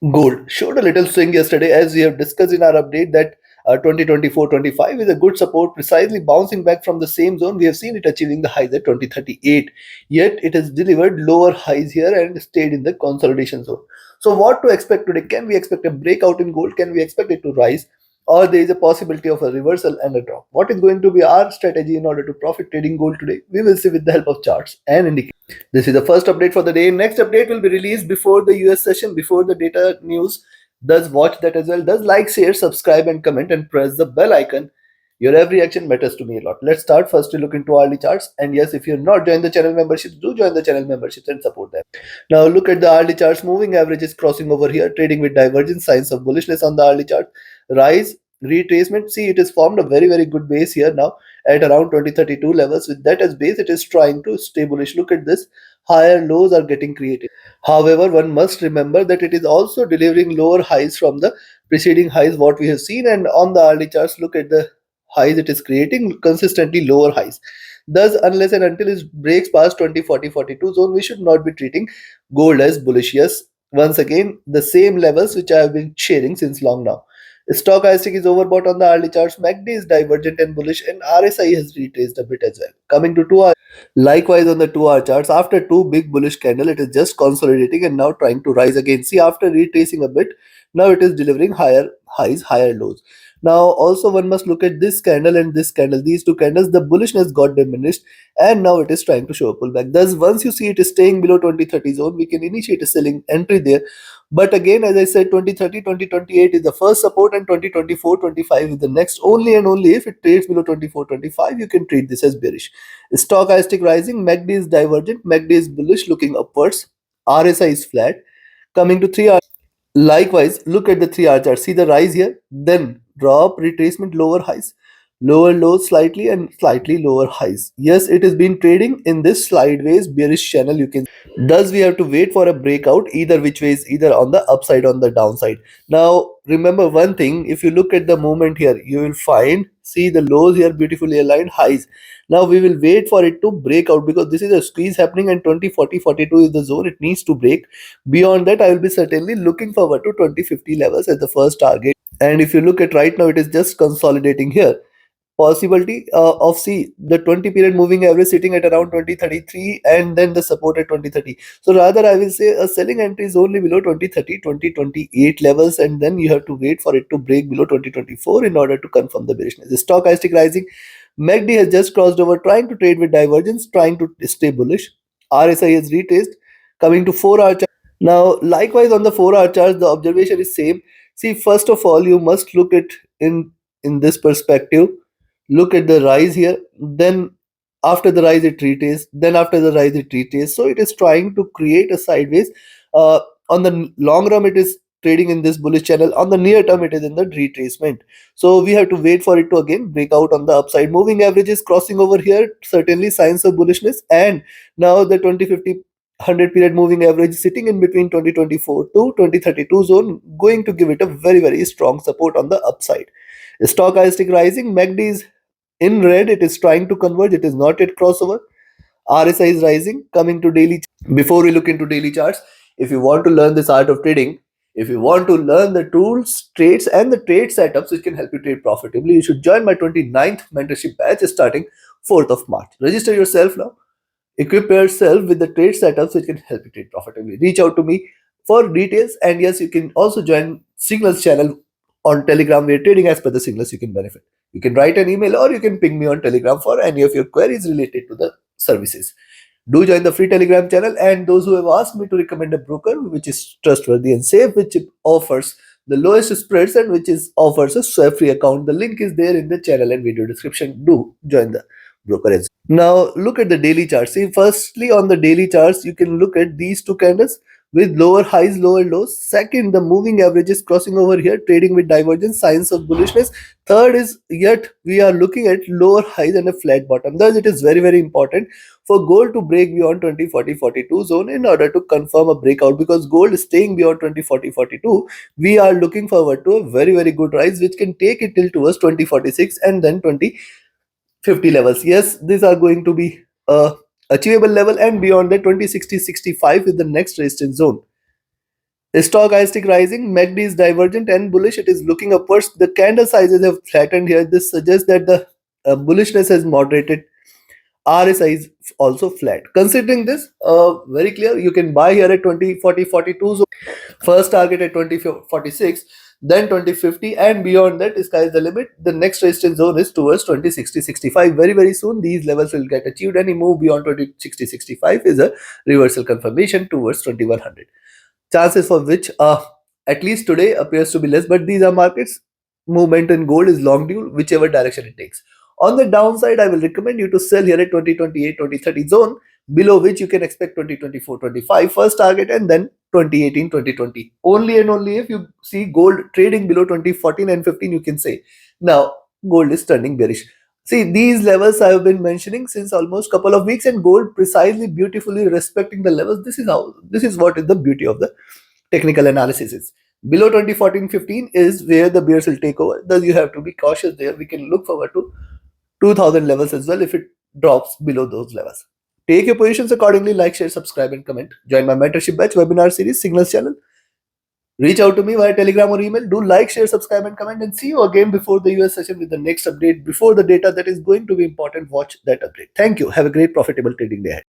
Gold showed a little swing yesterday, as we have discussed in our update that 2024-25 is a good support, precisely bouncing back from the same zone. We have seen it achieving the highs at 2038, yet it has delivered lower highs here and stayed in the consolidation zone. So what to expect today? Can we expect a breakout in gold? Can we expect it to rise? Or there is a possibility of a reversal and a drop? What is going to be our strategy in order to profit trading gold today? We will see with the help of charts and indicators. This is the first update for the day. Next update will be released before the US session, before the data news. Does watch that as well. Does like, share, subscribe, and comment, and press the bell icon. Your every action matters to me a lot. Let's start first to look into hourly charts. And yes, if you're not joined the channel memberships, do join the channel memberships and support them. Now look at the hourly charts. Moving average is crossing over here, trading with divergence, signs of bullishness on the hourly chart. Rise, retracement. See, it has formed a very good base here now at around 2032 levels. With that as base, it is trying to stay bullish. Look at this. Higher lows are getting created. However, one must remember that it is also delivering lower highs from the preceding highs what we have seen, and on the hourly charts, look at the highs it is creating, consistently lower highs. Thus, unless and until it breaks past 20, 40, 42 zone, we should not be treating gold as bullish. Yes, once again, the same levels which I have been sharing since long now. Stochastic is overbought on the hourly charts. MACD is divergent and bullish, and RSI has retraced a bit as well. Coming to 2 hour. Likewise, on the 2 hour charts, after two big bullish candle, it is just consolidating and now trying to rise again. See, after retracing a bit, now it is delivering higher highs, higher lows. Now, also one must look at this candle and this candle. These two candles, the bullishness got diminished, and now it is trying to show a pullback. Thus, once you see it is staying below 2030 zone, we can initiate a selling entry there. But again, as I said, 2030, 2028 is the first support, and 2024-25 is the next. Only and only if it trades below 24-25, you can treat this as bearish. Stochastic rising, MACD is divergent, MACD is bullish looking upwards, RSI is flat. Coming to 3 hour. Likewise, look at the 3 hour chart. See the rise here, then drop, retracement, lower highs, lower lows slightly, and slightly lower highs. Yes, it has been trading in this sideways bearish channel. You can. Thus, we have to wait for a breakout either which ways, either on the upside or on the downside. Now, remember one thing: if you look at the movement here, you will find, see the lows here beautifully aligned, highs. Now we will wait for it to break out because this is a squeeze happening, and 20, 40, 42 is the zone it needs to break. Beyond that, I will be certainly looking forward to 2050 levels as the first target. And if you look at right now, it is just consolidating here. Possibility of, see, the 20 period moving average sitting at around 2033, and then the support at 2030. So rather, I will say a selling entry is only below 2030, 2028 levels, and then you have to wait for it to break below 2024 in order to confirm the bearishness. The stochastic rising, MACD has just crossed over, trying to trade with divergence, trying to stay bullish. RSI has retraced. Coming to 4 hour chart. Now, likewise on the 4 hour chart, the observation is same. See, first of all, you must look at in this perspective. Look at the rise here. Then after the rise, it retraced. Then after the rise, it retraced. So it is trying to create a sideways. On the long run, it is trading in this bullish channel. On the near term, it is in the retracement. So we have to wait for it to again break out on the upside. Moving averages crossing over here, certainly signs of bullishness. And now the 2050 100 period moving average sitting in between 2024 to 2032 zone, going to give it a very strong support on the upside. Stochastic rising, MACD is in red, it is trying to converge, it is not yet crossover. RSI is rising. Coming to daily. Before we look into daily charts, if you want to learn this art of trading, if you want to learn the tools, trades, and the trade setups which can help you trade profitably, you should join my 29th mentorship batch starting 4th of March. Register yourself now. Equip yourself with the trade setups which can help you trade profitably. Reach out to me for details, and yes, you can also join Signals channel on Telegram where trading as per the signals you can benefit. You can write an email or you can ping me on Telegram for any of your queries related to the services. Do join the free Telegram channel, and those who have asked me to recommend a broker which is trustworthy and safe, which offers the lowest spreads and which is offers a swap free account, the link is there in the channel and video description. Do join the broker as well. Now look at the daily charts. See, firstly on the daily charts, you can look at these two candles with lower highs, lower lows. Second, the moving average is crossing over here, trading with divergence, signs of bullishness. Third is, yet we are looking at lower highs and a flat bottom. Thus, it is very important for gold to break beyond 20, 40, 42 zone in order to confirm a breakout, because gold is staying beyond 20, 40, 42. We are looking forward to a very good rise which can take it till towards 2046 and then 2050 levels. Yes, these are going to be achievable level, and beyond that 2060, 65 is the next resistance zone. Stochastic rising, MACD is divergent and bullish. It is looking upwards. The candle sizes have flattened here. This suggests that the bullishness has moderated. RSI is also flat. Considering this, very clear, you can buy here at 2040 42 zone. First target at 2046, then 2050, and beyond that, sky is the limit. The next resistance zone is towards 2060 65. Very, very soon, these levels will get achieved. Any move beyond 2060 65 is a reversal confirmation towards 2100, chances for which at least today appears to be less, but these are markets. Movement in gold is long due whichever direction it takes. On the downside, I will recommend you to sell here at 2028 2030 zone, below which you can expect 2024 25 first target, and then 2018 2020. Only and only if you see gold trading below 2014 and 15, you can say now gold is turning bearish. See, these levels I have been mentioning since almost couple of weeks, and gold precisely beautifully respecting the levels. This is what is the beauty of the technical analysis is. Below 2014-15 is where the bears will take over. Thus, you have to be cautious there. We can look forward to 2000 levels as well if it drops below those levels. Take your positions accordingly. Like, share, subscribe, and comment. Join my mentorship batch webinar series, Signals channel. Reach out to me via Telegram or email. Do like, share, subscribe, and comment. And see you again before the US session with the next update. Before the data that is going to be important, watch that update. Thank you. Have a great profitable trading day ahead.